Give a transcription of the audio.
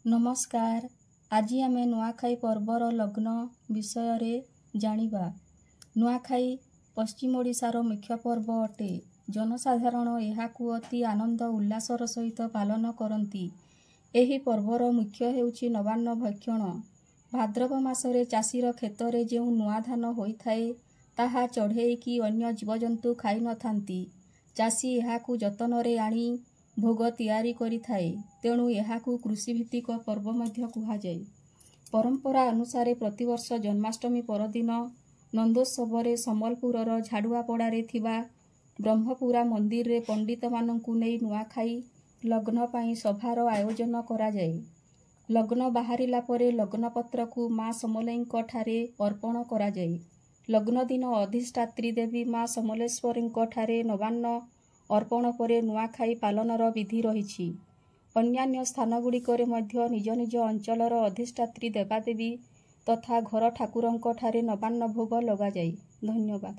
नमस्कार। आज आमे नुआखाई पर्वर लग्न विषय जानिबा। नुआखाई पश्चिम ओडिशार मुख्य पर्व अटे। जनसाधारण एहाकु अति आनंद उल्लासर सहित पालन करती। एही पर्वर मुख्य हेउची नवान्न भक्षण। भाद्रव मासरे चाषीर क्षेत्र जो नुआ धान होइथाए ताहा चढ़ेईकी अन्य जीवजंतु खाई नथांती। चाषी एहाकु जतनरे आनी भोग तैयारी करिथाए। तेणु एहाकु कृषिभित्तिक पर्व मध्य कुहाଯାଏ। परंपरा अनुसारे प्रतिवर्ष जन्माष्टमी परदिन नंदोत्सवरे सम्बलपुरर झाड़ुआपड़ारे थिबा ब्रह्मपुरा मंदिर रे पंडित मानंकु नेई नुआखाई लग्न पाई सभार आयोजन कराଯାଏ। लग्न बाहरिला परे लग्नपत्रकु माँ समलेईंक ठारे अर्पण कराଯାଏ। लग्न दिन अधिष्ठात्री देवी माँ समलेश्वरींक ठारे नवान्न अर्पण परे नुआखाई पालनर विधि रहिछि। अन्यान्य स्थानगुड़िकरे मध्य निज निज अंचलर अधिष्ठात्री देवादेवी तथा घर ठाकुरंक ठारे नवान्न भोग लगाଯାଏ। धन्यवाद।